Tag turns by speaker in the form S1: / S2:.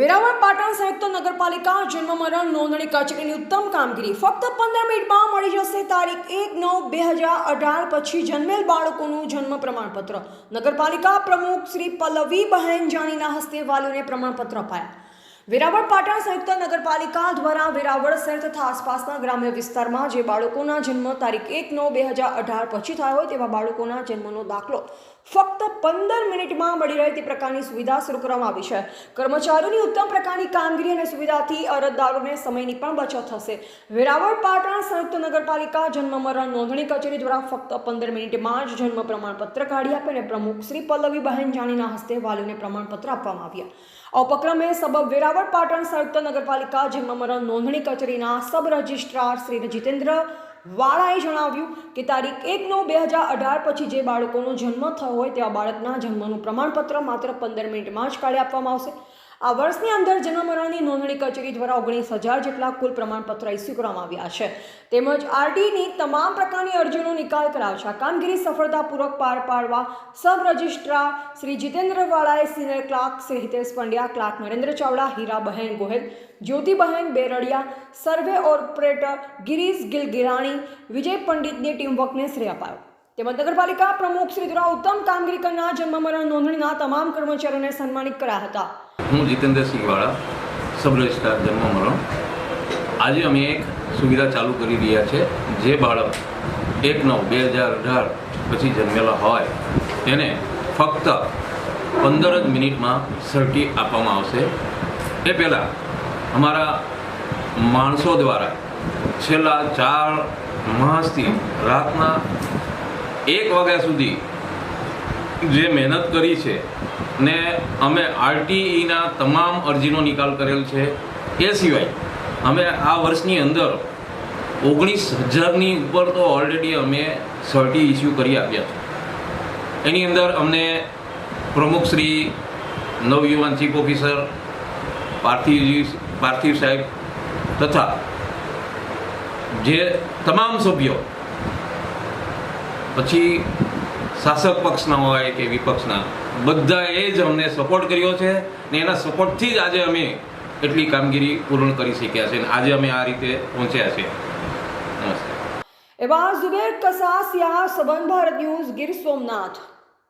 S1: વેરાવળ પાટણ સંયુક્ત નગરપાલિકા જન્મ મરણ નોંધણી કચેરીની ઉત્તમ કામગીરી ફક્ત 15 મિનિટમાં મળી જશે. તારીખ 1/9/2018 પછી જન્મેલ બાળકોનું જન્મ પ્રમાણપત્ર. નગરપાલિકા પ્રમુખ શ્રી પલ્લવીબહેન જાનીના હસ્તે વાલીઓને પ્રમાણપત્ર અપાયા. વેરાવળ પાટણ સંયુક્ત નગરપાલિકા દ્વારા વેરાવળ શહેર તથા આસપાસના ગ્રામ્ય વિસ્તારમાં જે બાળકોના જન્મ તારીખ 1/9/2018 પછી થયા હોય તેવા બાળકોના જન્મનો દાખલો ફક્ત 15 મિનિટમાં મળી રહે તે પ્રકારની સુવિધા શરૂ કરવામાં આવી છે. કર્મચારીઓની ઉત્તમ પ્રકારની કામગીરી અને સુવિધાથી અરજદારોને સમયની પણ બચત થશે. વેરાવળ પાટણ સંયુક્ત નગરપાલિકા જન્મ મરણ નોંધણી કચેરી દ્વારા ફક્ત 15 મિનિટમાં જ જન્મ પ્રમાણપત્ર કાઢી આપીને પ્રમુખ શ્રી પલ્લવીબહેન જાનીના હસ્તે વાલીઓને પ્રમાણપત્ર આપવામાં આવ્યા. આ ઉપક્રમે સબબ વેરાવળ પાટણ સંયુક્ત નગરપાલિકા જન્મ મરણ નોંધણી કચેરીના સબ રજિસ્ટ્રાર શ્રી જીતેન્દ્ર વાળાએ જણાવ્યું કે તારીખ 1/9/2018 પછી જે બાળકોનો જન્મ થયો હોય તેવા બાળકના જન્મનું પ્રમાણપત્ર માત્ર 15 મિનિટમાં જ કાઢી આપવામાં આવશે. આ વર્ષની અંદર જન્મ મરણની નોંધણી કચેરી દ્વારા 19,000 જેટલા કુલ પ્રમાણપત્ર ઇસ્યુ કરવામાં આવ્યા છે. તેમજ આરડીની તમામ પ્રકારની અરજીઓનો નિકાલ કરાયો છે. આ કામગીરી સફળતાપૂર્વક પાર પાડવા સબ રજિસ્ટ્રાર શ્રી જીતેન્દ્ર વાળાએ senior clerk Shri Hitesh Pandya, clerk Narendra Chavda, Hirabahen Gohel, Jyotibahen Berdiya, survey operator Girish Gilgirani, Vijay પંડિતની ટીમવર્કને શ્રેય અપાયો. તેમજ નગરપાલિકા પ્રમુખ શ્રી દ્વારા ઉત્તમ કામગીરી કરનાર જન્મ મરણ નોંધણીના તમામ કર્મચારીઓને સન્માનિત કર્યા હતા.
S2: હું જીતેન્દ્રસિંહ વાળા, સબ રજિસ્ટ્રાર જન્મ મરણ. આજે અમે એક સુવિધા ચાલુ કરી રહ્યા છે. જે બાળક 1/9/2018 પછી જન્મેલા હોય તેને ફક્ત 15 જ મિનિટમાં સર્ટી આપવામાં આવશે. એ પહેલાં અમારા માણસો દ્વારા છેલ્લા 4 માસથી રાતના 1 વાગ્યા સુધી જે મહેનત કરી છે ને અમે આરટીઈના તમામ અરજીનો નિકાલ કરેલ છે. એ સિવાય અમે આ વર્ષની અંદર 19,000ની ઉપર તો ઓલરેડી અમે સર્ટી ઇસ્યુ કરી આપ્યા છે. એની અંદર અમને પ્રમુખ શ્રી નવયુવાન ચીફ ઓફિસર પાર્થિવ સાહેબ તથા જે તમામ સભ્યો, પછી શાસક પક્ષના હોય કે વિપક્ષના, બધાએ જ અમને સપોર્ટ કર્યો છે ને એના સપોર્ટથી જ આજે અમે એટલી કામગીરી પૂર્ણ કરી શક્યા છે અને આજે અમે આ રીતે પહોંચ્યા છીએ. નમસ્તે.
S1: એવા ઝુબેર કસાસિયા, સંબંધ ભારત ન્યૂઝ, ગીર સોમનાથ.